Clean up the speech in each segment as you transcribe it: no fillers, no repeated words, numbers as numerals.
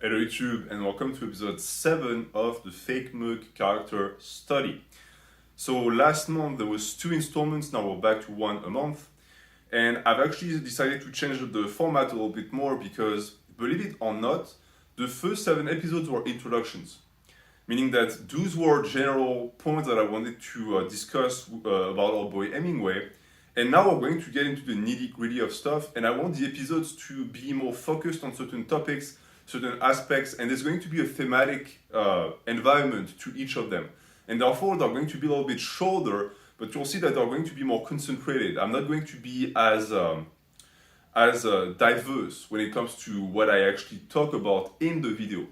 Hello YouTube and welcome to episode 7 of the Fake Merc Character Study. So last month there was 2 installments, now we're back to 1 a month. And I've actually decided to change the format a little bit more because, believe it or not, the first 7 episodes were introductions. Meaning that those were general points that I wanted to discuss about our boy Hemingway. And now we're going to get into the nitty-gritty of stuff, and I want the episodes to be more focused on certain topics, certain aspects, and there's going to be a thematic environment to each of them. And therefore, they're going to be a little bit shorter, but you'll see that they're going to be more concentrated. I'm not going to be as diverse when it comes to what I actually talk about in the video.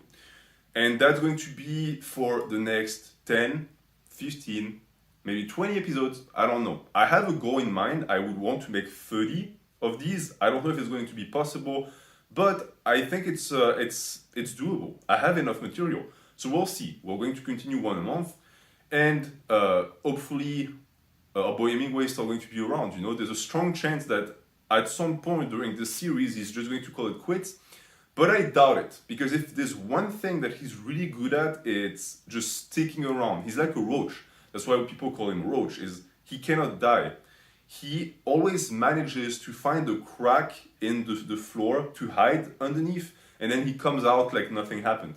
And that's going to be for the next 10, 15, maybe 20 episodes, I don't know. I have a goal in mind. I would want to make 30 of these. I don't know if it's going to be possible, but I think it's doable. I have enough material. So we'll see. We're going to continue 1 a month, and hopefully our boy Hemingway is still going to be around. You know, there's a strong chance that at some point during this series he's just going to call it quits. But I doubt it, because if there's one thing that he's really good at, it's just sticking around. He's like a roach. That's why people call him Roach, is he cannot die. He always manages to find a crack in the floor to hide underneath, and then he comes out like nothing happened.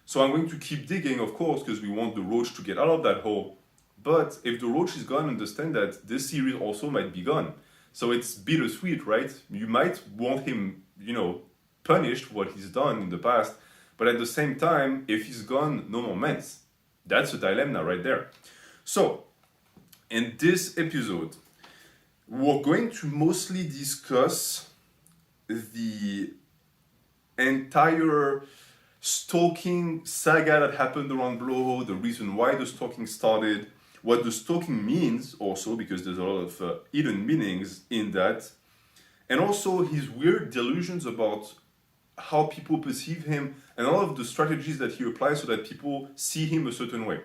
So I'm going to keep digging, of course, because we want the roach to get out of that hole. But if the roach is gone, understand that this series also might be gone. So it's bittersweet, right? You might want him, punished for what he's done in the past, but at the same time, if he's gone, no more mens. That's a dilemma right there. So, in this episode, we're going to mostly discuss the entire stalking saga that happened around Blowhole, the reason why the stalking started, what the stalking means also, because there's a lot of hidden meanings in that, and also his weird delusions about how people perceive him, and all of the strategies that he applies so that people see him a certain way.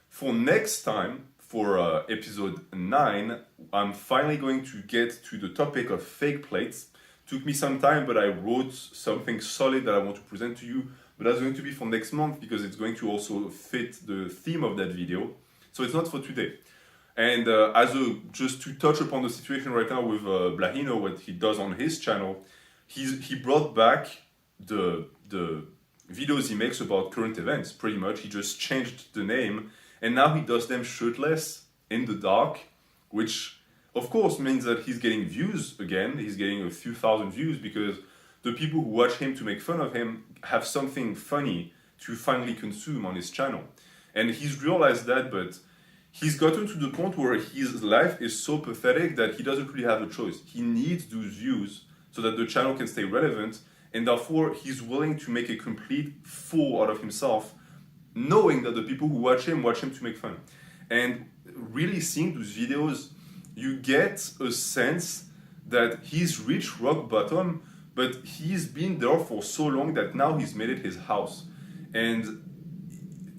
For next time, for episode 9, I'm finally going to get to the topic of fake plates. Took me some time, but I wrote something solid that I want to present to you. But that's going to be for next month because it's going to also fit the theme of that video. So it's not for today. And just to touch upon the situation right now with Blahino, what he does on his channel, he brought back the videos he makes about current events, pretty much. He just changed the name, and now he does them shirtless in the dark, which of course means that he's getting views again. He's getting a few thousand views because the people who watch him to make fun of him have something funny to finally consume on his channel. And he's realized that, but he's gotten to the point where his life is so pathetic that he doesn't really have a choice. He needs those views so that the channel can stay relevant, and therefore he's willing to make a complete fool out of himself, knowing that the people who watch him to make fun. And really seeing those videos, you get a sense that he's reached rock bottom, but he's been there for so long that now he's made it his house. And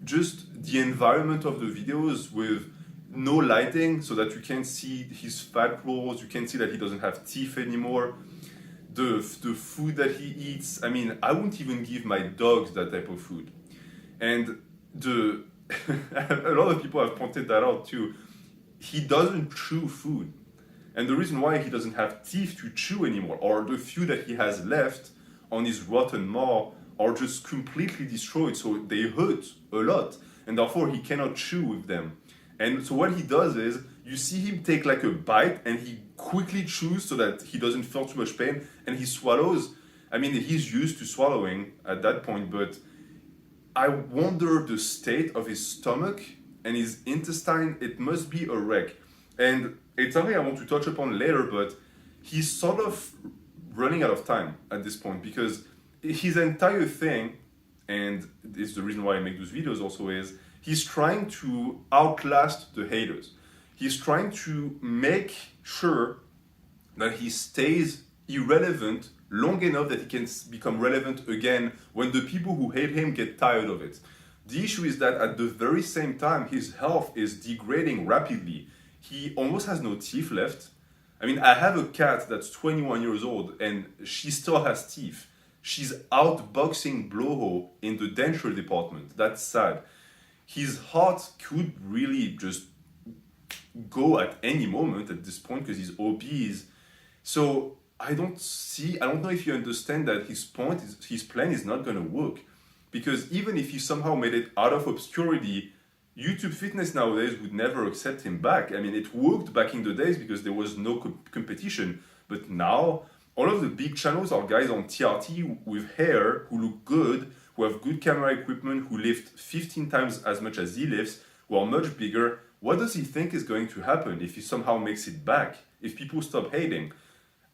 just the environment of the videos with no lighting so that you can see his fat rolls, you can see that he doesn't have teeth anymore, the food that he eats. I mean, I wouldn't even give my dogs that type of food. And a lot of people have pointed that out too. He doesn't chew food. And the reason why he doesn't have teeth to chew anymore, or the few that he has left on his rotten maw, are just completely destroyed, so they hurt a lot, and therefore he cannot chew with them. And so what he does is, you see him take like a bite, and he quickly chews so that he doesn't feel too much pain, and he swallows. I mean, he's used to swallowing at that point, but I wonder the state of his stomach and his intestine. It must be a wreck. And it's something I want to touch upon later, but he's sort of running out of time at this point, because his entire thing, and it's the reason why I make those videos also, is he's trying to outlast the haters. He's trying to make sure that he stays irrelevant long enough that he can become relevant again when the people who hate him get tired of it. The issue is that at the very same time, his health is degrading rapidly. He almost has no teeth left. I mean, I have a cat that's 21 years old and she still has teeth. She's outboxing Bloho in the denture department. That's sad. His heart could really just go at any moment at this point because he's obese. So I don't know if you understand that his plan is not going to work. Because even if he somehow made it out of obscurity, YouTube Fitness nowadays would never accept him back. I mean, it worked back in the days because there was no competition. But now, all of the big channels are guys on TRT with hair, who look good, who have good camera equipment, who lift 15 times as much as he lifts, who are much bigger. What does he think is going to happen if he somehow makes it back? If people stop hating?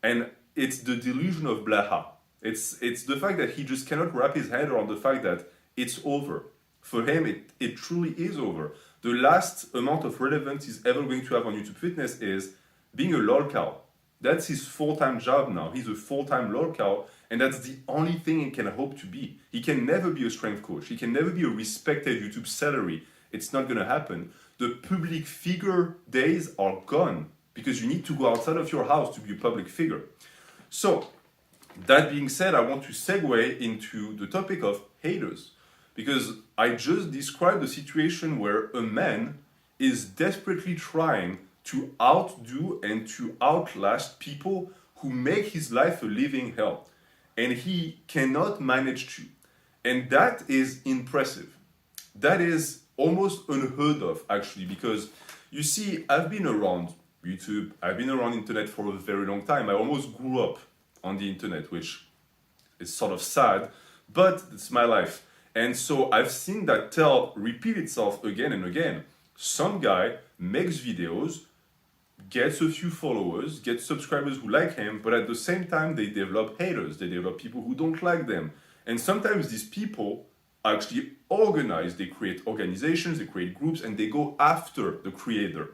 And it's the delusion of Blaha. It's the fact that he just cannot wrap his head around the fact that it's over. For him, it truly is over. The last amount of relevance he's ever going to have on YouTube Fitness is being a lolcow. That's his full-time job now. He's a full-time lolcow, and that's the only thing he can hope to be. He can never be a strength coach. He can never be a respected YouTube salary. It's not going to happen. The public figure days are gone because you need to go outside of your house to be a public figure. So, that being said, I want to segue into the topic of haters. Because I just described a situation where a man is desperately trying to outdo and to outlast people who make his life a living hell. And he cannot manage to. And that is impressive. That is almost unheard of, actually, because you see, I've been around YouTube, I've been around internet for a very long time. I almost grew up on the internet, which is sort of sad, but it's my life. And so I've seen that tale repeat itself again and again. Some guy makes videos, gets a few followers, gets subscribers who like him, but at the same time they develop haters, they develop people who don't like them. And sometimes these people actually organize, they create organizations, they create groups, and they go after the creator.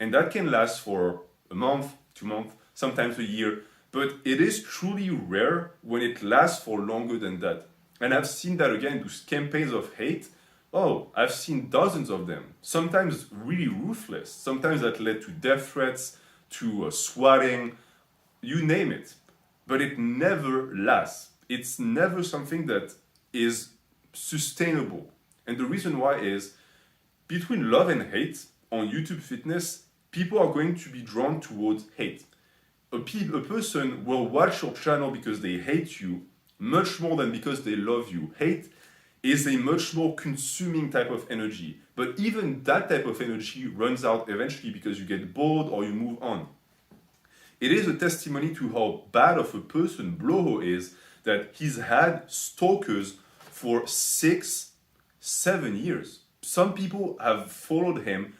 And that can last for a month, 2 months, sometimes a year, but it is truly rare when it lasts for longer than that. And I've seen that again, those campaigns of hate. Oh, I've seen dozens of them. Sometimes really ruthless. Sometimes that led to death threats, to swatting, you name it. But it never lasts. It's never something that is sustainable. And the reason why is, between love and hate on YouTube Fitness, people are going to be drawn towards hate. A person will watch your channel because they hate you much more than because they love you. Hate is a much more consuming type of energy. But even that type of energy runs out eventually because you get bored or you move on. It is a testimony to how bad of a person Bloho is that he's had stalkers for 6-7 years. Some people have followed him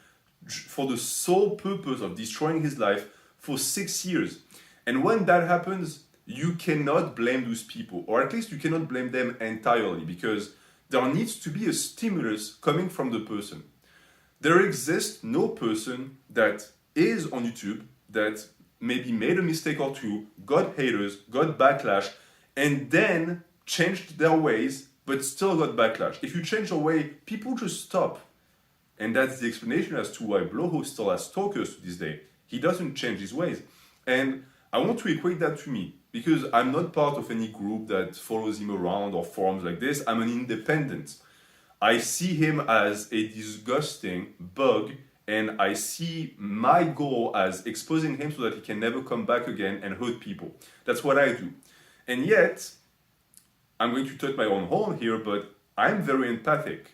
for the sole purpose of destroying his life for 6 years. And when that happens, you cannot blame those people, or at least you cannot blame them entirely, because there needs to be a stimulus coming from the person. There exists no person that is on YouTube that maybe made a mistake or two, got haters, got backlash, and then changed their ways, but still got backlash. If you change your way, people just stop. And that's the explanation as to why Bloho still has stalkers to this day. He doesn't change his ways. And I want to equate that to me, because I'm not part of any group that follows him around or forums like this. I'm an independent. I see him as a disgusting bug, and I see my goal as exposing him so that he can never come back again and hurt people. That's what I do. And yet, I'm going to touch my own horn here, but I'm very empathic.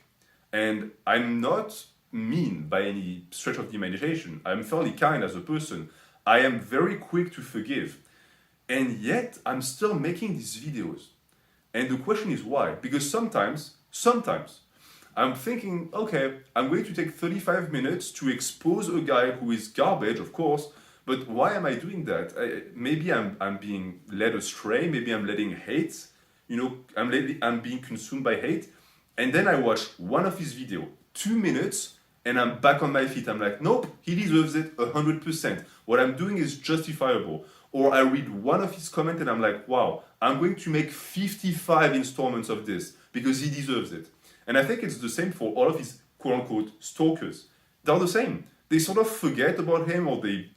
And I'm not mean by any stretch of the imagination. I'm fairly kind as a person. I am very quick to forgive. And yet, I'm still making these videos. And the question is why? Because sometimes, I'm thinking, okay, I'm going to take 35 minutes to expose a guy who is garbage, of course, but why am I doing that? Maybe I'm being led astray, maybe I'm letting hate, I'm being consumed by hate. And then I watch one of his videos, 2 minutes, and I'm back on my feet. I'm like, nope, he deserves it 100%. What I'm doing is justifiable. Or I read one of his comments and I'm like, wow, I'm going to make 55 installments of this because he deserves it. And I think it's the same for all of his quote-unquote stalkers. They're the same. They sort of forget about him, or they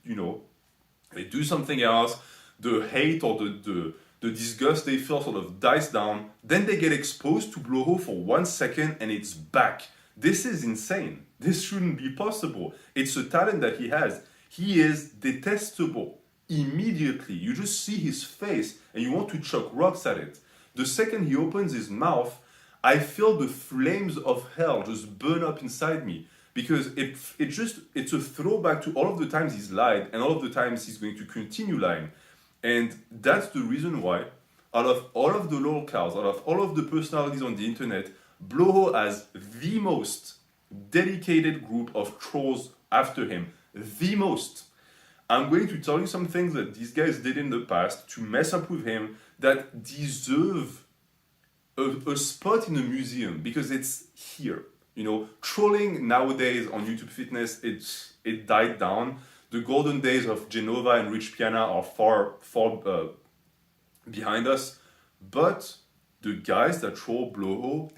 do something else. The hate or the disgust they feel sort of dies down, then they get exposed to Bloho for 1 second and it's back. This is insane. This shouldn't be possible. It's a talent that he has. He is detestable immediately. You just see his face and you want to chuck rocks at it. The second he opens his mouth, I feel the flames of hell just burn up inside me, because it's a throwback to all of the times he's lied and all of the times he's going to continue lying. And that's the reason why, out of all of the lolcows, out of all of the personalities on the internet, Bloho has the most dedicated group of trolls after him. The most. I'm going to tell you some things that these guys did in the past to mess up with him that deserve a spot in a museum, because it's here. You know, trolling nowadays on YouTube Fitness, it died down. The golden days of Genova and Rich Piana are far behind us. But the guys that troll Bloho,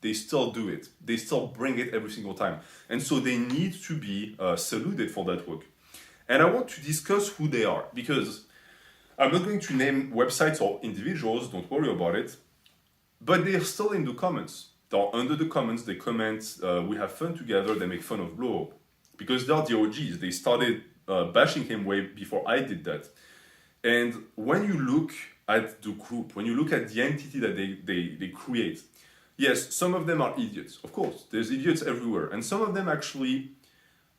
they still do it. They still bring it every single time. And so they need to be saluted for that work. And I want to discuss who they are, because I'm not going to name websites or individuals, don't worry about it. But they're still in the comments. They're under the comments, they comment, we have fun together, they make fun of Bloho. Because they're the OGs. They started bashing him way before I did that. And when you look at the group, when you look at the entity that they create, yes, some of them are idiots. Of course, there's idiots everywhere. And some of them actually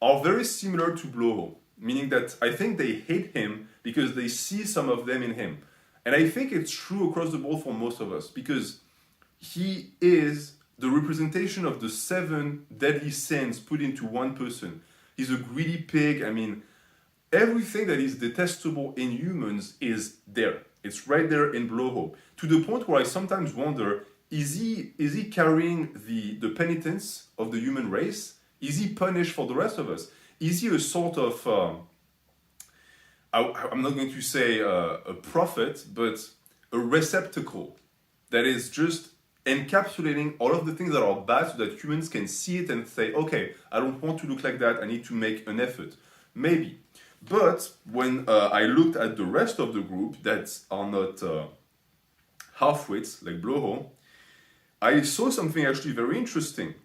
are very similar to Bloho, meaning that I think they hate him because they see some of them in him. And I think it's true across the board for most of us, because he is the representation of the 7 deadly sins put into one person. He's a greedy pig. I mean, everything that is detestable in humans is there. It's right there in Bloho. To the point where I sometimes wonder, is he carrying the penitence of the human race? Is he punished for the rest of us? Is he a sort of, I'm not going to say a prophet, but a receptacle that is just encapsulating all of the things that are bad so that humans can see it and say, okay, I don't want to look like that, I need to make an effort. Maybe. But when I looked at the rest of the group that are not half-wits like Bloho, I saw something actually very interesting.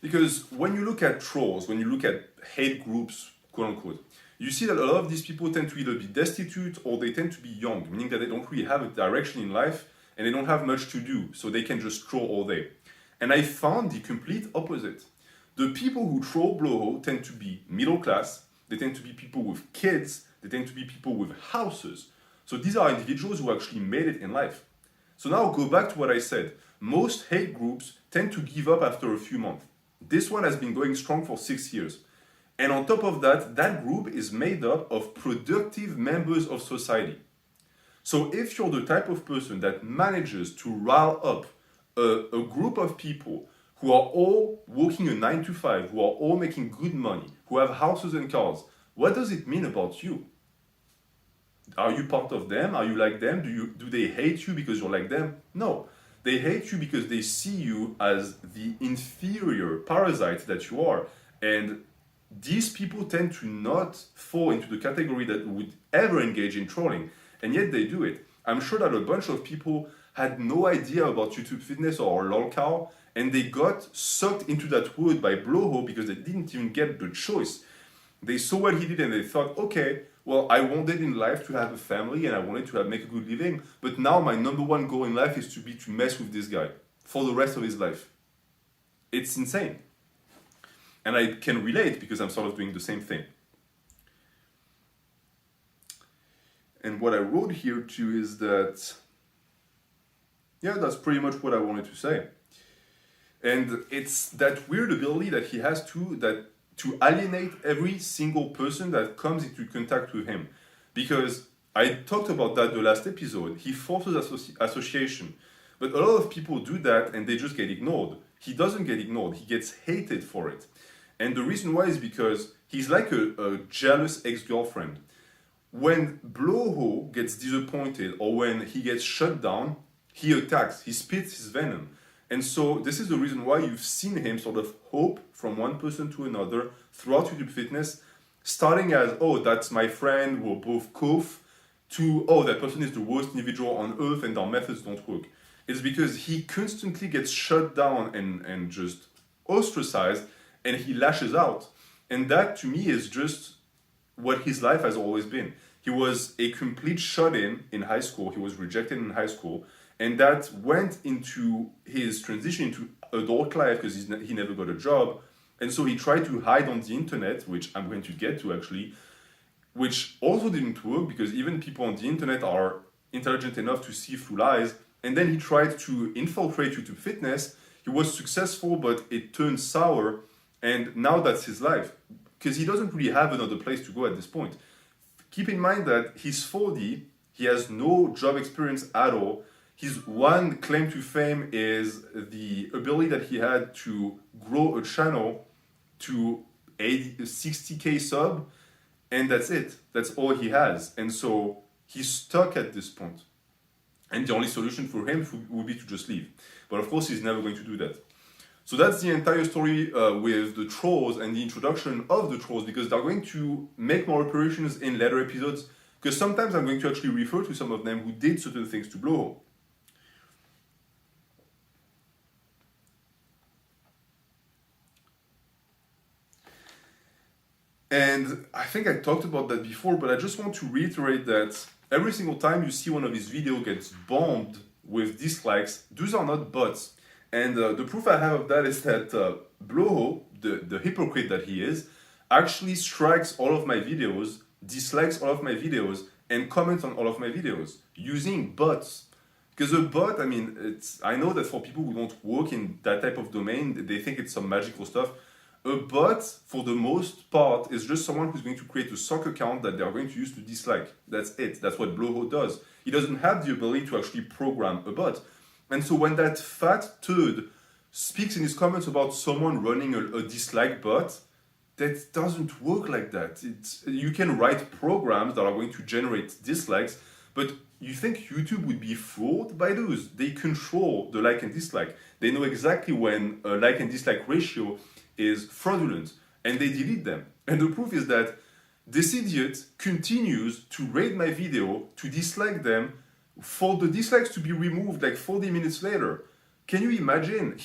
Because when you look at trolls, when you look at hate groups, quote unquote, you see that a lot of these people tend to either be destitute or they tend to be young, meaning that they don't really have a direction in life and they don't have much to do, so they can just troll all day. And I found the complete opposite. The people who troll Bloho tend to be middle class, they tend to be people with kids, they tend to be people with houses. So these are individuals who actually made it in life. So now go back to what I said. Most hate groups tend to give up after a few months. This one has been going strong for 6 years. And on top of that, that group is made up of productive members of society. So if you're the type of person that manages to rile up a group of people who are all working a 9-to-5, who are all making good money, who have houses and cars, what does it mean about you? Are you part of them? Are you like them? Do they hate you because you're like them? No. They hate you because they see you as the inferior parasite that you are. And these people tend to not fall into the category that would ever engage in trolling. And yet they do it. I'm sure that a bunch of people had no idea about YouTube Fitness or lolcow, and they got sucked into that wood by Bloho because they didn't even get the choice. They saw what he did and they thought, okay, well, I wanted in life to have a family and I wanted to make a good living, but now my number one goal in life is to mess with this guy for the rest of his life. It's insane. And I can relate because I'm sort of doing the same thing. And what I wrote here too is that, yeah, that's pretty much what I wanted to say. And it's that weird ability that he has to alienate every single person that comes into contact with him. Because I talked about that the last episode. He forces association. But a lot of people do that and they just get ignored. He doesn't get ignored. He gets hated for it. And the reason why is because he's like a jealous ex-girlfriend. When Bloho gets disappointed or when he gets shut down, he attacks, he spits his venom. And so this is the reason why you've seen him sort of hop from one person to another throughout YouTube Fitness, starting as, oh, that's my friend, we're both coof, to, oh, that person is the worst individual on earth and our methods don't work. It's because he constantly gets shut down and just ostracized, and he lashes out. And that to me is just what his life has always been. He was a complete shut-in high school. He was rejected in high school. And that went into his transition into adult life because he never got a job. And so he tried to hide on the internet, which I'm going to get to actually, which also didn't work because even people on the internet are intelligent enough to see through lies. And then he tried to infiltrate YouTube fitness. He was successful, but it turned sour. And now that's his life because he doesn't really have another place to go at this point. Keep in mind that he's 40, he has no job experience at all. His one claim to fame is the ability that he had to grow a channel to 60K sub, and that's it. That's all he has. And so he's stuck at this point. And the only solution for him would be to just leave. But of course, he's never going to do that. So that's the entire story with the trolls and the introduction of the trolls, because they're going to make more apparitions in later episodes, because sometimes I'm going to actually refer to some of them who did certain things to Blowhole. And I think I talked about that before, but I just want to reiterate that every single time you see one of his videos gets bombed with dislikes, those are not bots. And the proof I have of that is that Blowhole, the hypocrite that he is, actually strikes all of my videos, dislikes all of my videos, and comments on all of my videos using bots. Because a bot, I mean, I know that for people who don't work in that type of domain, they think it's some magical stuff. A bot, for the most part, is just someone who's going to create a sock account that they're going to use to dislike. That's it. That's what Blowhole does. He doesn't have the ability to actually program a bot. And so when that fat turd speaks in his comments about someone running a dislike bot, that doesn't work like that. You can write programs that are going to generate dislikes, but you think YouTube would be fooled by those? They control the like and dislike. They know exactly when a like and dislike ratio is fraudulent, and they delete them. And the proof is that this idiot continues to rate my video, to dislike them, for the dislikes to be removed like 40 minutes later. Can you imagine?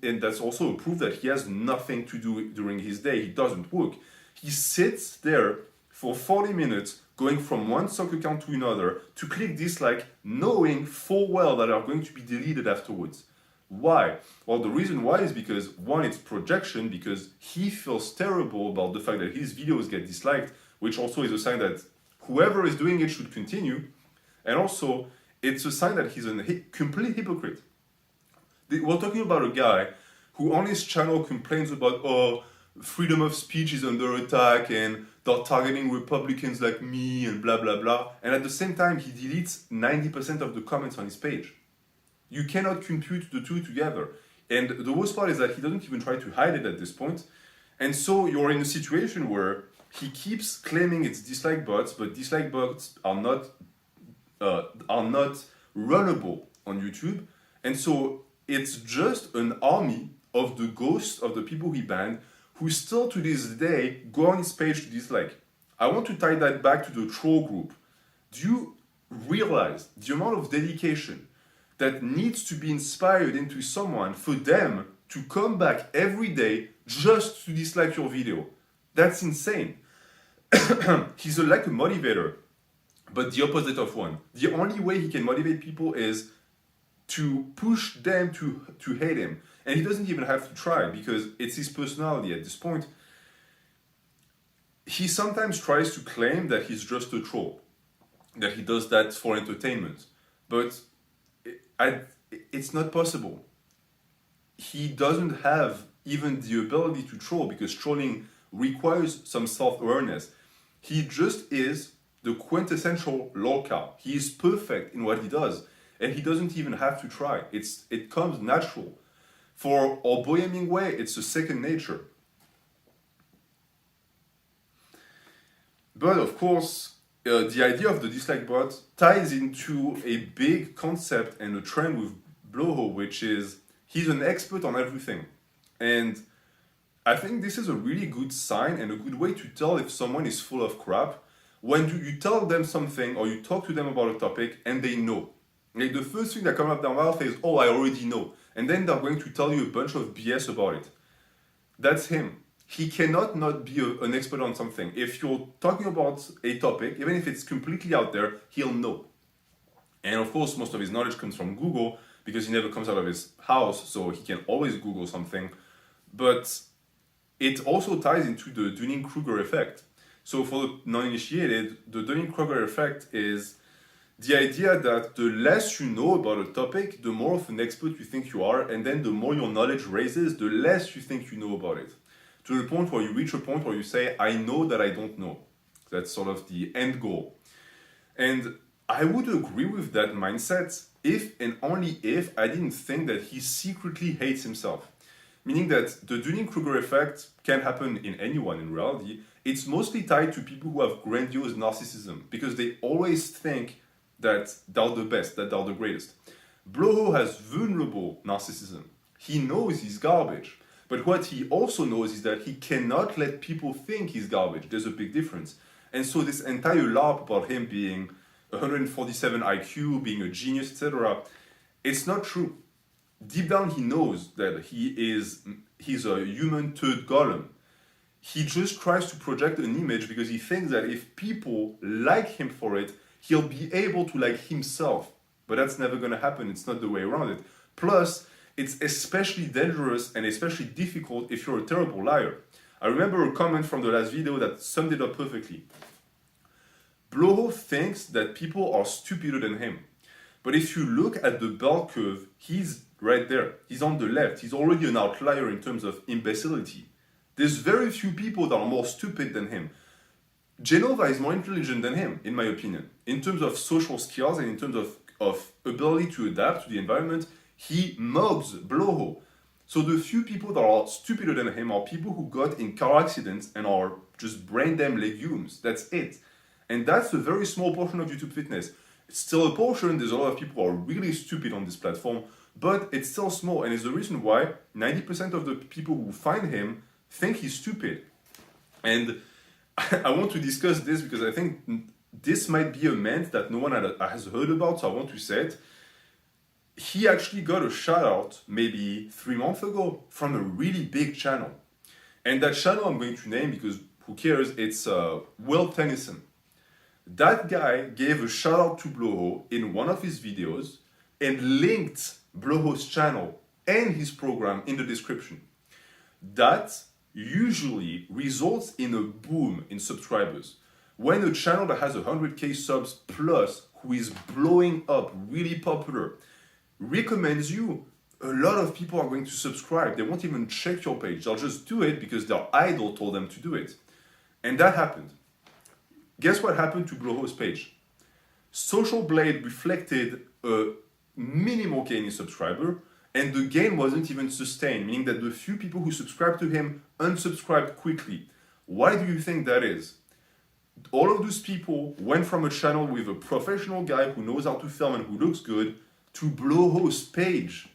And that's also a proof that he has nothing to do during his day. He doesn't work. He sits there for 40 minutes, going from one sock account to another, to click dislike, knowing full well that are going to be deleted afterwards. Why? Well, the reason why is because, one, it's projection, because he feels terrible about the fact that his videos get disliked, which also is a sign that whoever is doing it should continue. And also, it's a sign that he's a complete hypocrite. We're talking about a guy who on his channel complains about, oh, freedom of speech is under attack and they're targeting Republicans like me and blah, blah, blah. And at the same time, he deletes 90% of the comments on his page. You cannot compute the two together. And the worst part is that he doesn't even try to hide it at this point. And so you're in a situation where he keeps claiming it's dislike bots, but dislike bots are not runnable on YouTube. And so it's just an army of the ghosts of the people he banned who still to this day go on his page to dislike. I want to tie that back to the troll group. Do you realize the amount of dedication that needs to be inspired into someone for them to come back every day just to dislike your video? That's insane. He's like a motivator, but the opposite of one. The only way he can motivate people is to push them to hate him. And he doesn't even have to try because it's his personality at this point. He sometimes tries to claim that he's just a troll, that he does that for entertainment. But it's not possible. He doesn't have even the ability to troll because trolling requires some self-awareness. He just is the quintessential lolcow. He is perfect in what he does, and he doesn't even have to try. It comes natural. For our boy Hemingway, it's a second nature. But of course, the idea of the dislike bot ties into a big concept and a trend with Blowhole, which is he's an expert on everything. And I think this is a really good sign and a good way to tell if someone is full of crap. when you tell them something or you talk to them about a topic and they know. Like the first thing that comes out their mouth is, oh, I already know. And then they're going to tell you a bunch of BS about it. That's him. He cannot not be an expert on something. If you're talking about a topic, even if it's completely out there, he'll know. And of course, most of his knowledge comes from Google because he never comes out of his house, so he can always Google something. But it also ties into the Dunning-Kruger effect. So for the non-initiated, the Dunning-Kruger effect is the idea that the less you know about a topic, the more of an expert you think you are, and then the more your knowledge raises, the less you think you know about it. To the point where you reach a point where you say, I know that I don't know. That's sort of the end goal. And I would agree with that mindset if and only if I didn't think that he secretly hates himself. Meaning that the Dunning-Kruger effect can happen in anyone in reality. It's mostly tied to people who have grandiose narcissism because they always think that they're the best, that they're the greatest. Bloho has vulnerable narcissism. He knows he's garbage. But what he also knows is that he cannot let people think he's garbage. There's a big difference. And so this entire LARP about him being 147 IQ, being a genius, etc., it's not true. Deep down he knows that he's a human turd golem. He just tries to project an image because he thinks that if people like him for it, he'll be able to like himself. But that's never going to happen. It's not the way around it. Plus, it's especially dangerous and especially difficult if you're a terrible liar. I remember a comment from the last video that summed it up perfectly. Bloho thinks that people are stupider than him. But if you look at the bell curve, he's right there. He's on the left. He's already an outlier in terms of imbecility. There's very few people that are more stupid than him. Genova is more intelligent than him, in my opinion. In terms of social skills and in terms of ability to adapt to the environment, he mugs Bloho. So the few people that are stupider than him are people who got in car accidents and are just brain damn legumes. That's it. And that's a very small portion of YouTube fitness. It's still a portion. There's a lot of people who are really stupid on this platform, but it's still small. And it's the reason why 90% of the people who find him think he's stupid. And I want to discuss this because I think this might be a man that no one has heard about, so I want to say it. He actually got a shout out maybe 3 months ago from a really big channel. And that channel I'm going to name because who cares, it's Will Tennyson. That guy gave a shout out to Bloho in one of his videos and linked Bloho's channel and his program in the description. That usually results in a boom in subscribers. When a channel that has 100k subs plus, who is blowing up, really popular, recommends you, a lot of people are going to subscribe. They won't even check your page. They'll just do it because their idol told them to do it. And that happened. Guess what happened to Bloho's page? Social Blade reflected a minimal gain in subscriber, and the gain wasn't even sustained, meaning that the few people who subscribed to him unsubscribed quickly. Why do you think that is? All of those people went from a channel with a professional guy who knows how to film and who looks good to Bloho's page.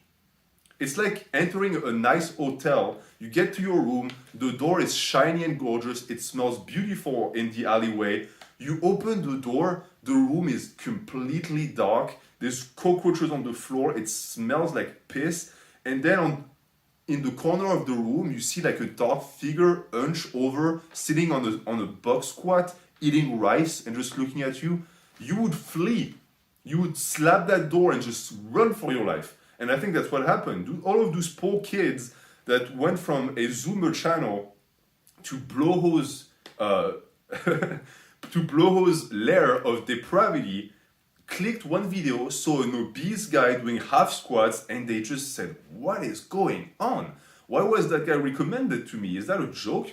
It's like entering a nice hotel. You get to your room, the door is shiny and gorgeous, it smells beautiful in the alleyway. You open the door, the room is completely dark, there's cockroaches on the floor, it smells like piss, and then in the corner of the room, you see like a dark figure hunched over, sitting on a box squat, eating rice and just looking at you. You would flee. You would slap that door and just run for your life. And I think that's what happened. All of those poor kids that went from a Zoomer channel to Bloho's to Bloho's lair of depravity, clicked one video, saw an obese guy doing half squats, and they just said, what is going on? Why was that guy recommended to me? Is that a joke?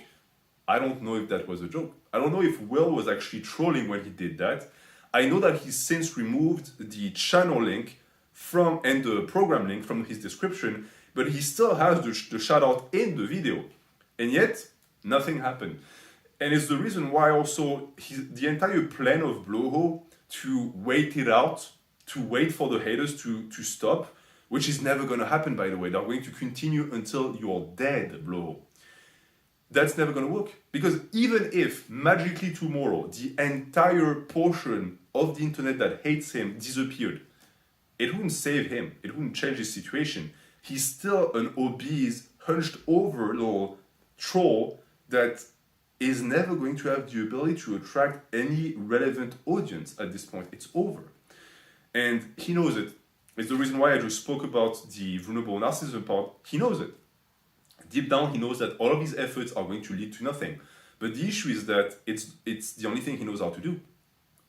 I don't know if that was a joke. I don't know if Will was actually trolling when he did that. I know that he's since removed the channel link and the program link from his description, but he still has the shout out in the video. And yet, nothing happened. And it's the reason why also the entire plan of Bloho to wait it out, to wait for the haters to stop, which is never going to happen, by the way. They're going to continue until you're dead, Bloho. that's never going to work. Because even if magically tomorrow the entire portion of the internet that hates him disappeared, it wouldn't save him. It wouldn't change his situation. He's still an obese, hunched over little troll that is never going to have the ability to attract any relevant audience at this point. It's over. And he knows it. It's the reason why I just spoke about the vulnerable narcissism part. He knows it. Deep down, he knows that all of his efforts are going to lead to nothing. But the issue is that it's the only thing he knows how to do.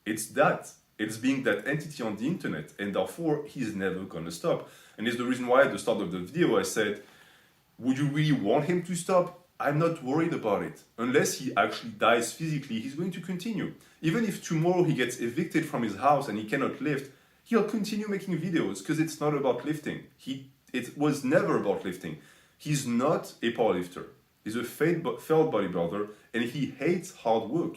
It's that. It's being that entity on the internet. And therefore, he's never going to stop. And it's the reason why at the start of the video I said, would you really want him to stop? I'm not worried about it. Unless he actually dies physically, he's going to continue. Even if tomorrow he gets evicted from his house and he cannot lift, he'll continue making videos because it's not about lifting. It was never about lifting. He's not a powerlifter. He's a failed bodybuilder and he hates hard work.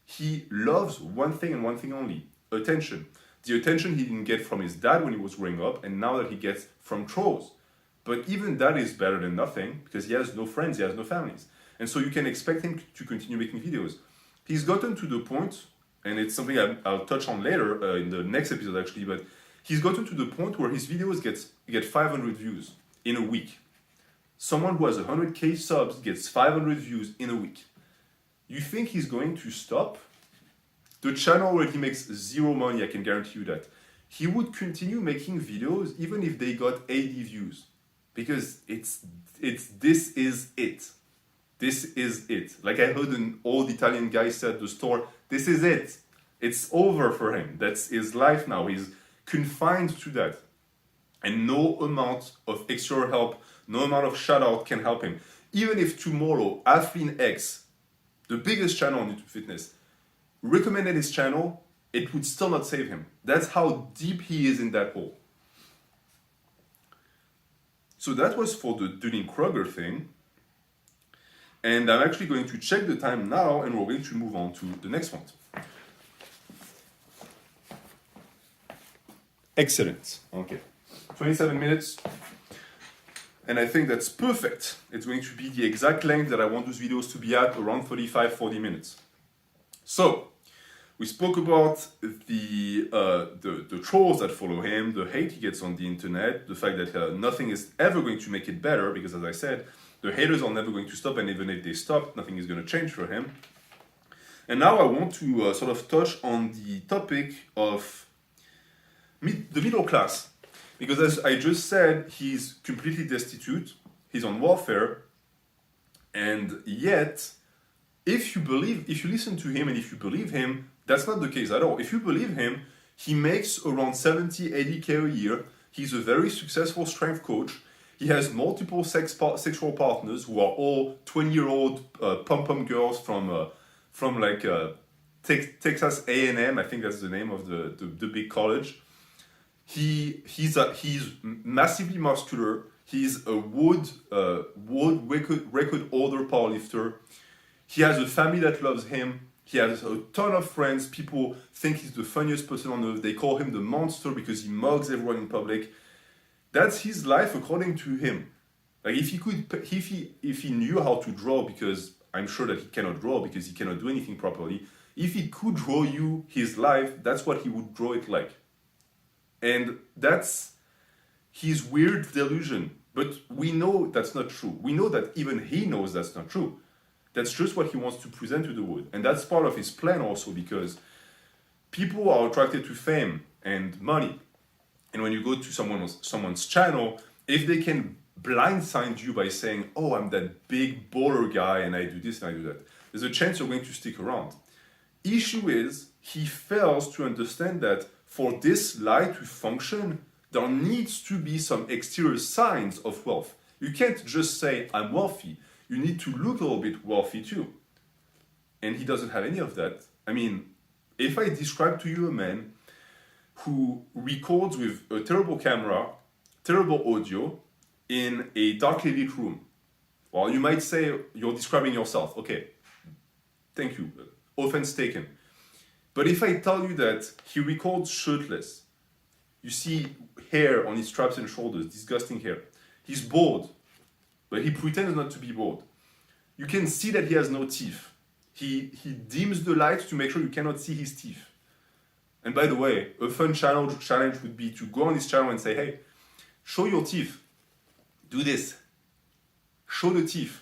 He loves one thing and one thing only, attention. The attention he didn't get from his dad when he was growing up and now that he gets from trolls. But even that is better than nothing because he has no friends, he has no families. And so you can expect him to continue making videos. He's gotten to the point, and it's something I'll touch on later in the next episode actually, but he's gotten to the point where his videos get 500 views in a week. Someone who has 100k subs gets 500 views in a week. You think he's going to stop? The channel already makes zero money, I can guarantee you that. He would continue making videos even if they got 80 views. Because this is it. This is it. Like I heard an old Italian guy say at the store, this is it. It's over for him. That's his life now. He's confined to that. And no amount of extra help, no amount of shout out can help him. Even if tomorrow, Athlete X, the biggest channel on YouTube Fitness, recommended his channel, it would still not save him. That's how deep he is in that hole. So that was for the Dunning-Kruger thing. And I'm actually going to check the time now and we're going to move on to the next one. Excellent. Okay. 27 minutes. And I think that's perfect. It's going to be the exact length that I want those videos to be at, around 35-40 minutes. So, we spoke about the trolls that follow him, the hate he gets on the internet, the fact that nothing is ever going to make it better, because as I said, the haters are never going to stop, and even if they stop, nothing is going to change for him. And now I want to sort of touch on the topic of the middle class. Because as I just said, he's completely destitute, he's on welfare, and yet, if you listen to him and if you believe him, that's not the case at all. If you believe him, he makes around 70, 80k a year. He's a very successful strength coach. He has multiple sexual partners who are all 20-year-old pom-pom girls from like Texas A&M. I think that's the name of the big college. He's massively muscular. He's a world record holder powerlifter. He has a family that loves him. He has a ton of friends. People think he's the funniest person on earth. They call him the monster because he mugs everyone in public. That's his life according to him. Like if he knew how to draw, because I'm sure that he cannot draw because he cannot do anything properly. If he could draw you his life, that's what he would draw it like. And that's his weird delusion. But we know that's not true. We know that even he knows that's not true. That's just what he wants to present to the world. And that's part of his plan also, because people are attracted to fame and money. And when you go to someone's channel, if they can blindside you by saying, oh, I'm that big baller guy and I do this and I do that, there's a chance you're going to stick around. Issue is, he fails to understand that for this lie to function, there needs to be some exterior signs of wealth. You can't just say, I'm wealthy. You need to look a little bit wealthy too. And he doesn't have any of that. I mean, if I describe to you a man who records with a terrible camera, terrible audio, in a darkly lit room, well, you might say you're describing yourself. Okay, thank you. Offense taken. But if I tell you that he records shirtless, you see hair on his straps and shoulders, disgusting hair. He's bald, but he pretends not to be bald. you can see that he has no teeth. He dims the light to make sure you cannot see his teeth. And by the way, a fun challenge would be to go on his channel and say, hey, show your teeth. Do this. Show the teeth.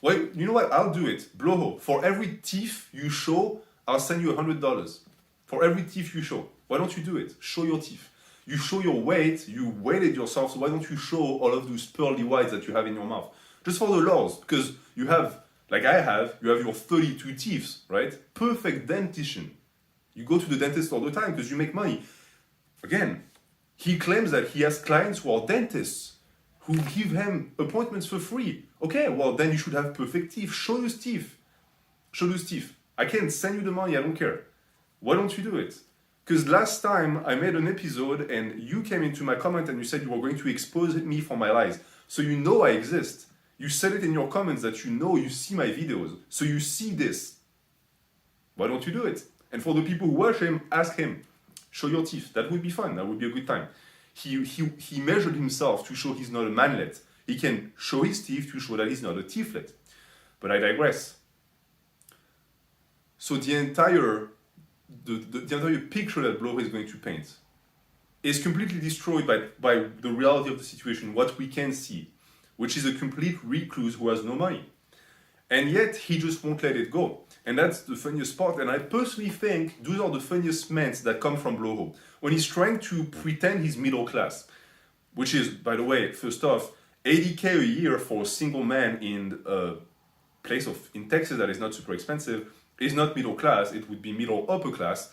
Well, you know what? I'll do it. Bloho, for every teeth you show, I'll send you $100. For every teeth you show. Why don't you do it? Show your teeth. You show your weight, you weighted yourself, so why don't you show all of those pearly whites that you have in your mouth? Just for the laws, because you have, like I have, you have your 32 teeth, right? Perfect dentition. You go to the dentist all the time because you make money. Again, he claims that he has clients who are dentists, who give him appointments for free. Okay, well then you should have perfect teeth. Show those teeth. Show those teeth. I can send you the money, I don't care. Why don't you do it? Because last time I made an episode and you came into my comment and you said you were going to expose me for my lies. So you know I exist. You said it in your comments that you know you see my videos. So you see this. Why don't you do it? And for the people who watch him, ask him. Show your teeth. That would be fun. That would be a good time. He measured himself to show he's not a manlet. He can show his teeth to show that he's not a teethlet. But I digress. So the entire picture that Bloho is going to paint is completely destroyed by the reality of the situation, what we can see, which is a complete recluse who has no money. And yet he just won't let it go. And that's the funniest part. And I personally think those are the funniest men that come from Bloho. When he's trying to pretend he's middle class, which is, by the way, first off, $80K a year for a single man in a place in Texas that is not super expensive is not middle class. It would be middle upper class.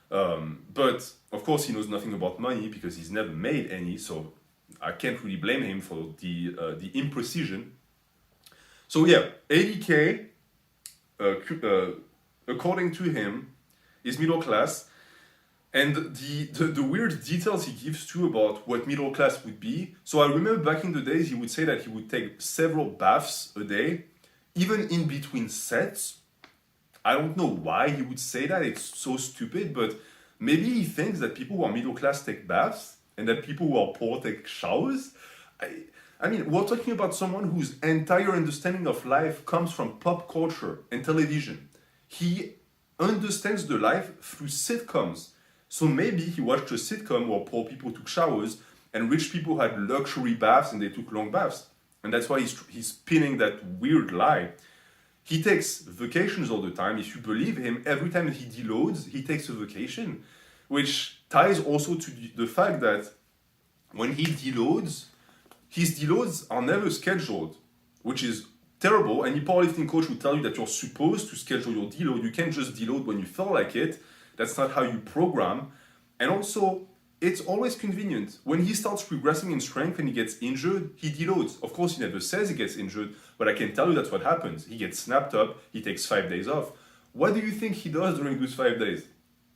But of course he knows nothing about money because he's never made any. So I can't really blame him for the imprecision. So yeah, 80K, according to him, is middle class. And the weird details he gives too about what middle class would be. So I remember back in the days he would say that he would take several baths a day, even in between sets. I don't know why he would say that, it's so stupid, but maybe he thinks that people who are middle class take baths and that people who are poor take showers. I mean, we're talking about someone whose entire understanding of life comes from pop culture and television. He understands the life through sitcoms. So maybe he watched a sitcom where poor people took showers and rich people had luxury baths and they took long baths. And that's why he's spinning that weird lie. He takes vacations all the time. If you believe him, every time he deloads, he takes a vacation, which ties also to the fact that when he deloads, his deloads are never scheduled, which is terrible. Any powerlifting coach will tell you that you're supposed to schedule your deload. You can't just deload when you feel like it. That's not how you program. And also, it's always convenient. When he starts regressing in strength and he gets injured, he deloads. Of course, he never says he gets injured, but I can tell you that's what happens. He gets snapped up, he takes 5 days off. What do you think he does during those 5 days?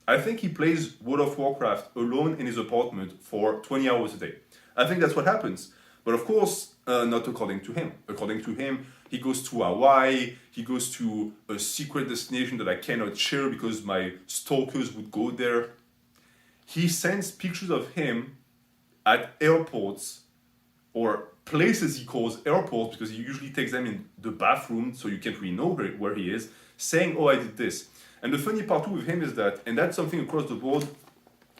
I think he plays World of Warcraft alone in his apartment for 20 hours a day. I think that's what happens. But of course, not according to him. According to him, he goes to Hawaii, he goes to a secret destination that I cannot share because my stalkers would go there. He sends pictures of him at airports or places he calls airports because he usually takes them in the bathroom so you can't really know where he is, saying, oh, I did this. And the funny part too with him is that, and that's something across the board,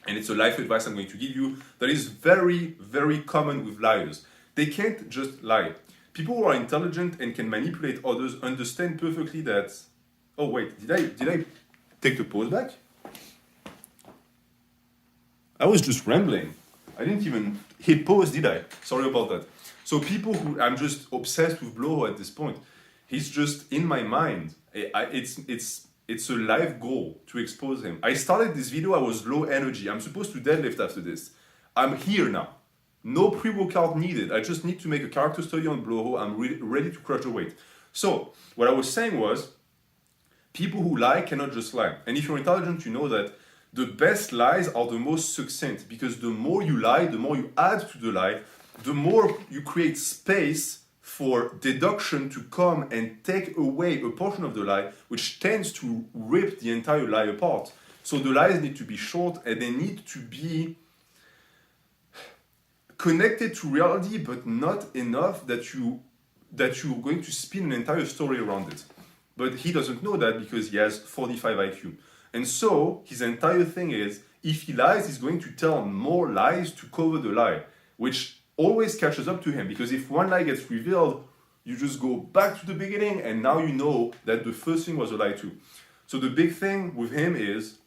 and it's a life advice I'm going to give you, that is very, very common with liars. They can't just lie. People who are intelligent and can manipulate others understand perfectly that, oh wait, did I take the pause back? I was just rambling. I didn't even hit pause, did I? Sorry about that. So people who, I'm just obsessed with Bloho at this point. He's just in my mind. It's a life goal to expose him. I started this video, I was low energy. I'm supposed to deadlift after this. I'm here now. No pre-workout needed. I just need to make a character study on Bloho. I'm ready to crush the weight. So what I was saying was, people who lie cannot just lie. And if you're intelligent, you know that the best lies are the most succinct because the more you lie, the more you add to the lie, the more you create space for deduction to come and take away a portion of the lie, which tends to rip the entire lie apart. So the lies need to be short and they need to be connected to reality, but not enough that you that you're going to spin an entire story around it. But he doesn't know that because he has 45 IQ. And so his entire thing is, if he lies, he's going to tell more lies to cover the lie, which always catches up to him, because if one lie gets revealed, you just go back to the beginning and now you know that the first thing was a lie too. So the big thing with him is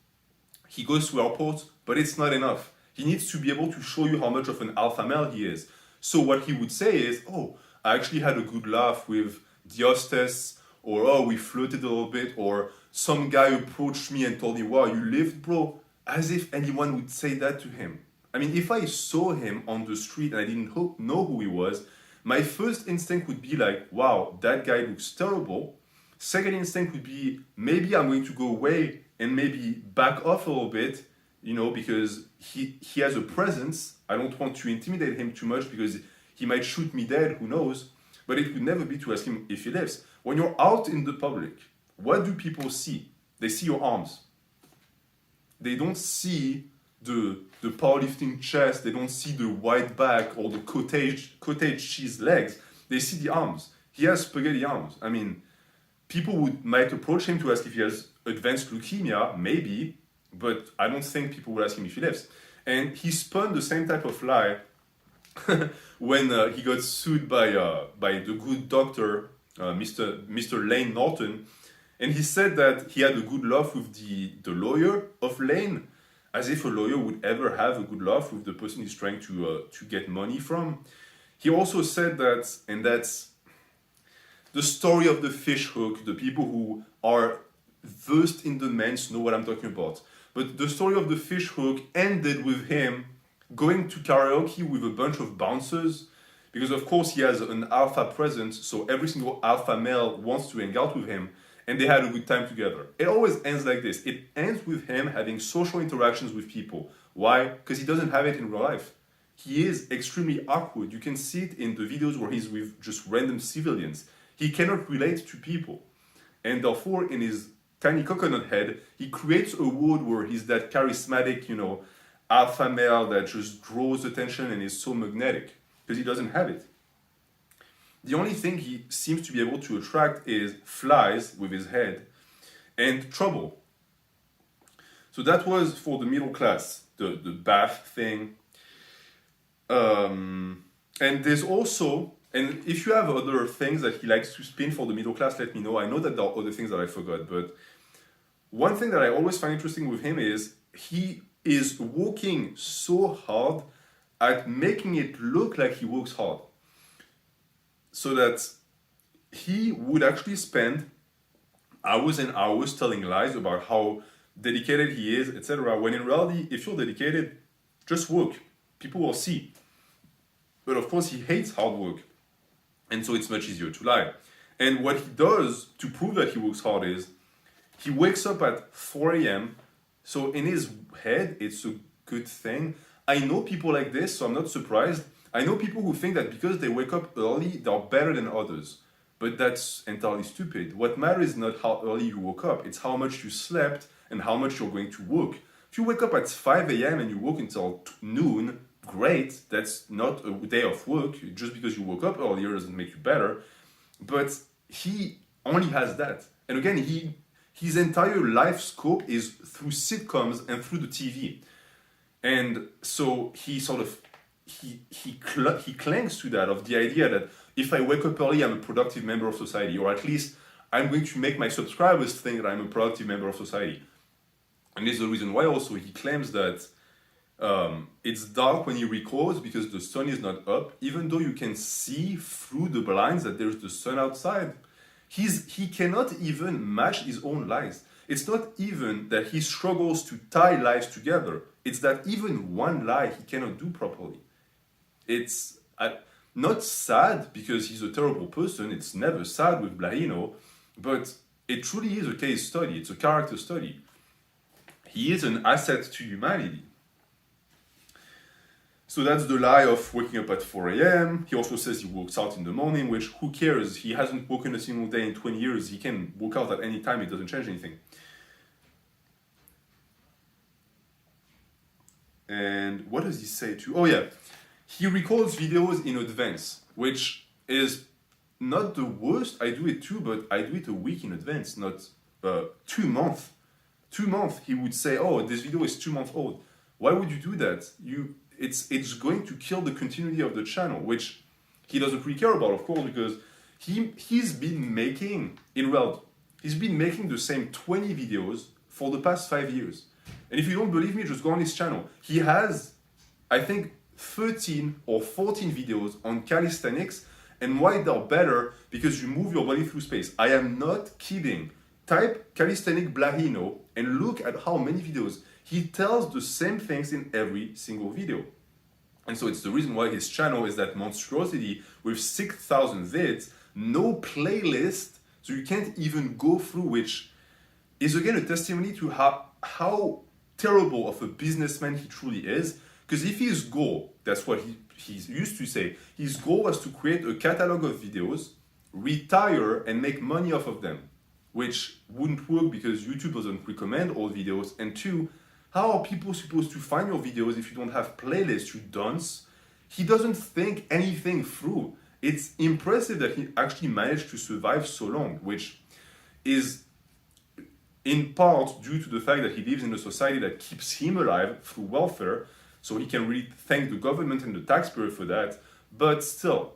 he goes to airports, but it's not enough. He needs to be able to show you how much of an alpha male he is. So what he would say is, oh, I actually had a good laugh with the hostess, or oh, we flirted a little bit, or some guy approached me and told me, wow, you lived, bro. As if anyone would say that to him. I mean, if I saw him on the street and I didn't know who he was, my first instinct would be like, wow, that guy looks terrible. Second instinct would be, maybe I'm going to go away and maybe back off a little bit, you know, because he has a presence. I don't want to intimidate him too much because he might shoot me dead, who knows. But it would never be to ask him if he lives. When you're out in the public, what do people see? They see your arms. They don't see the powerlifting chest, they don't see the wide back or the cottage cheese legs. They see the arms. He has spaghetti arms. I mean, people might approach him to ask if he has advanced leukemia, maybe, but I don't think people will ask him if he lives. And he spun the same type of lie when he got sued by the good doctor, Mr. Lane Norton, and he said that he had a good laugh with the lawyer of Lane, as if a lawyer would ever have a good laugh with the person he's trying to get money from. He also said that, and that's the story of the fish hook. The people who are versed in the men's know what I'm talking about. But the story of the fish hook ended with him going to karaoke with a bunch of bouncers, because of course he has an alpha presence, so every single alpha male wants to hang out with him, and they had a good time together. It always ends like this. It ends with him having social interactions with people. Why? Because he doesn't have it in real life. He is extremely awkward. You can see it in the videos where he's with just random civilians. He cannot relate to people. And therefore, in his tiny coconut head, he creates a world where he's that charismatic, you know, alpha male that just draws attention and is so magnetic, because he doesn't have it. The only thing he seems to be able to attract is flies with his head and trouble. So that was for the middle class, the bath thing. And there's also, and if you have other things that he likes to spin for the middle class, let me know. I know that there are other things that I forgot, but one thing that I always find interesting with him is he is working so hard at making it look like he works hard. So that he would actually spend hours and hours telling lies about how dedicated he is, etc. When in reality, if you're dedicated, just work. People will see. But of course, he hates hard work. And so it's much easier to lie. And what he does to prove that he works hard is, he wakes up at 4 a.m. So in his head, it's a good thing. I know people like this, so I'm not surprised. I know people who think that because they wake up early, they're better than others. But that's entirely stupid. What matters is not how early you woke up, it's how much you slept and how much you're going to work. If you wake up at 5 a.m. and you work until noon, great, that's not a day of work. Just because you woke up earlier doesn't make you better. But he only has that. And again, his entire life scope is through sitcoms and through the TV. And so he sort of, he clings to that, of the idea that if I wake up early, I'm a productive member of society, or at least I'm going to make my subscribers think that I'm a productive member of society. And this is the reason why also he claims that it's dark when he records because the sun is not up, even though you can see through the blinds that there's the sun outside. He cannot even match his own lies. It's not even that he struggles to tie lies together. It's that even one lie he cannot do properly. It's not sad because he's a terrible person. It's never sad with Blahino, but it truly is a case study. It's a character study. He is an asset to humanity. So that's the lie of waking up at 4 a.m. He also says he works out in the morning, which who cares? He hasn't woken a single day in 20 years. He can work out at any time. It doesn't change anything. And what does he say too? Oh yeah, he records videos in advance, which is not the worst. I do it too, but I do it a week in advance, not 2 months. 2 months, he would say, "Oh, this video is 2 months old." Why would you do that? It's going to kill the continuity of the channel, which he doesn't really care about, of course, because he's been making the same 20 videos for the past 5 years. And if you don't believe me, just go on his channel. He has, I think, 13 or 14 videos on calisthenics, and why they're better, because you move your body through space. I am not kidding. Type calisthenic Blahino and look at how many videos. He tells the same things in every single video. And so it's the reason why his channel is that monstrosity with 6,000 vids, no playlist, so you can't even go through, which is again a testimony to how terrible of a businessman he truly is. Because if his goal, that's what he used to say, his goal was to create a catalog of videos, retire and make money off of them, which wouldn't work because YouTube doesn't recommend all videos. And two, how are people supposed to find your videos if you don't have playlists, you dunce? He doesn't think anything through. It's impressive that he actually managed to survive so long, which is in part due to the fact that he lives in a society that keeps him alive through welfare, so he can really thank the government and the taxpayer for that. But still,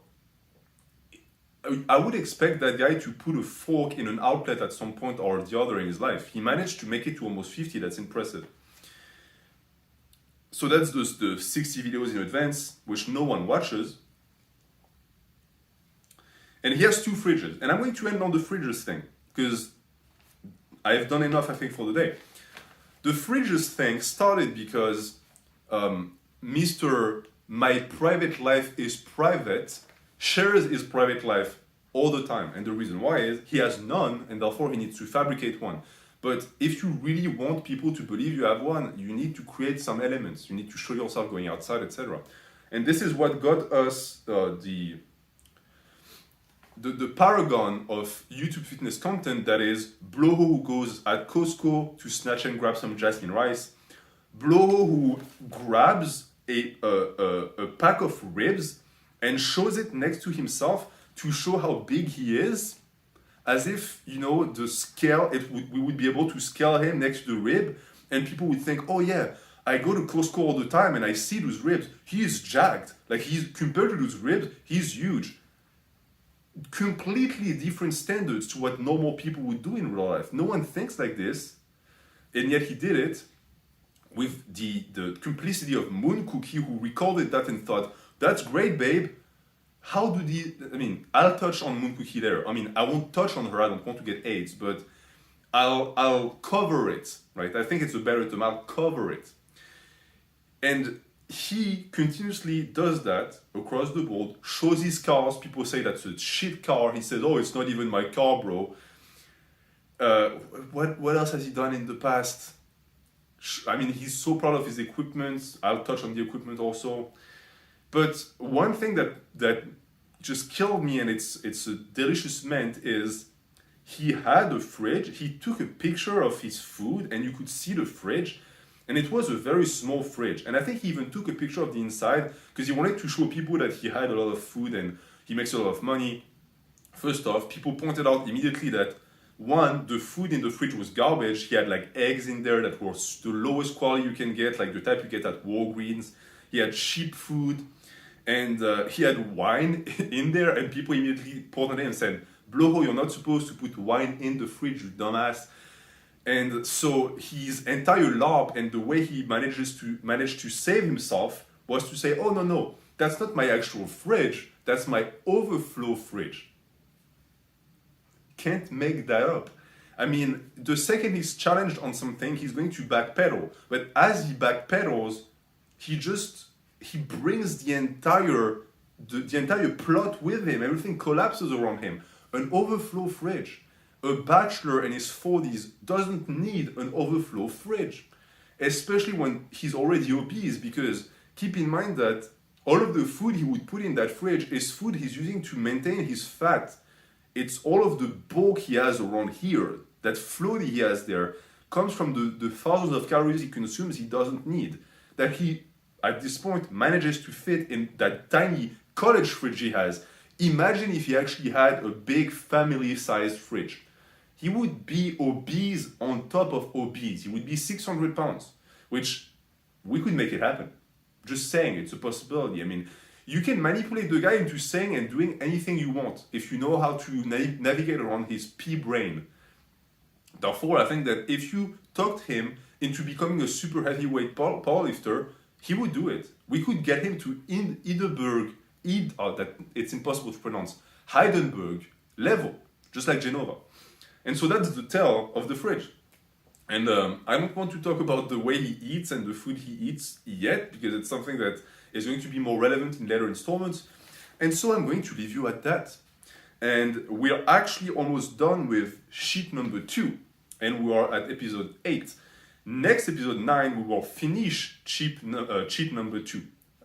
I would expect that guy to put a fork in an outlet at some point or the other in his life. He managed to make it to almost 50, that's impressive. So that's just the 60 videos in advance, which no one watches. And he has 2 fridges. And I'm going to end on the fridges thing, because I've done enough, I think, for the day. The fridges thing started because Mr. My private life is private shares his private life all the time. And the reason why is he has none, and therefore he needs to fabricate one. But if you really want people to believe you have one, you need to create some elements. You need to show yourself going outside, etc. And this is what got us the paragon of YouTube fitness content, that is Bloho, who goes at Costco to snatch and grab some jasmine rice, Bloho who grabs a pack of ribs and shows it next to himself to show how big he is, as if, you know, the scale, we would be able to scale him next to the rib, and people would think, oh yeah, I go to Costco all the time and I see those ribs, he is jacked. Like, he's, compared to those ribs, he's huge. Completely different standards to what normal people would do in real life. No one thinks like this, and yet he did it with the complicity of Moon Cookie, who recorded that and thought, that's great, babe. How do I'll touch on Moon Cookie later. I won't touch on her, I don't want to get AIDS, but I'll cover it, right? I think it's a better term, I'll cover it. And he continuously does that across the board, shows his cars, people say that's a shit car, he says, oh, it's not even my car, bro. What else has he done in the past? He's so proud of his equipment, I'll touch on the equipment also. But one thing that just killed me, and it's a delicious mint, is he had a fridge, he took a picture of his food and you could see the fridge, and it was a very small fridge. And I think he even took a picture of the inside because he wanted to show people that he had a lot of food and he makes a lot of money. First off, people pointed out immediately that one, the food in the fridge was garbage. He had like eggs in there that were the lowest quality you can get, like the type you get at Walgreens. He had cheap food. And he had wine in there, and people immediately pointed at him and said, Bloho, you're not supposed to put wine in the fridge, you dumbass. And so his entire LARP and the way he managed to save himself was to say, oh, no, that's not my actual fridge, that's my overflow fridge. Can't make that up. The second he's challenged on something, he's going to backpedal. But as he backpedals, he brings the entire plot with him. Everything collapses around him. An overflow fridge. A bachelor in his 40s doesn't need an overflow fridge, especially when he's already obese, because keep in mind that all of the food he would put in that fridge is food he's using to maintain his fat. It's all of the bulk he has around here, that float he has there, comes from the thousands of calories he consumes he doesn't need, that he, at this point, manages to fit in that tiny college fridge he has. Imagine if he actually had a big family-sized fridge. He would be obese on top of obese. He would be 600 pounds, which we could make it happen. Just saying, it's a possibility. I mean, you can manipulate the guy into saying and doing anything you want if you know how to navigate around his pea brain. Therefore, I think that if you talked him into becoming a super heavyweight powerlifter, he would do it. We could get him to that it's impossible to pronounce, Heidenberg level, just like Genova. And so that's the tale of the fridge. And I don't want to talk about the way he eats and the food he eats yet, because it's something that is going to be more relevant in later installments. And so I'm going to leave you at that. And we're actually almost done with sheet number 2. And we are at episode 8. Next episode 9, we will finish sheet number 2.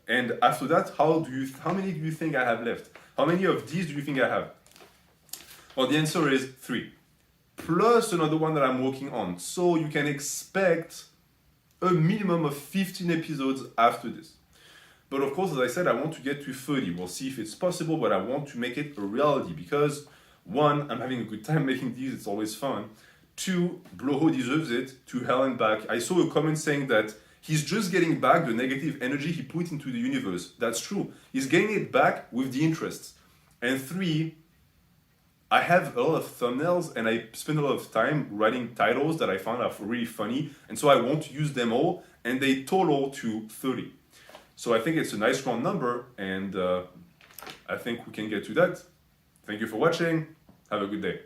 And after that, how many do you think I have left? How many of these do you think I have? Well, the answer is 3. Plus another one that I'm working on. So you can expect a minimum of 15 episodes after this. But of course, as I said, I want to get to 30. We'll see if it's possible, but I want to make it a reality because 1, I'm having a good time making these, it's always fun. 2, Bloho deserves it, to hell and back. I saw a comment saying that he's just getting back the negative energy he put into the universe. That's true. He's getting it back with the interests. And 3, I have a lot of thumbnails and I spend a lot of time writing titles that I found are really funny. And so I won't use them all, and they total to 30. So I think it's a nice round number, and I think we can get to that. Thank you for watching. Have a good day.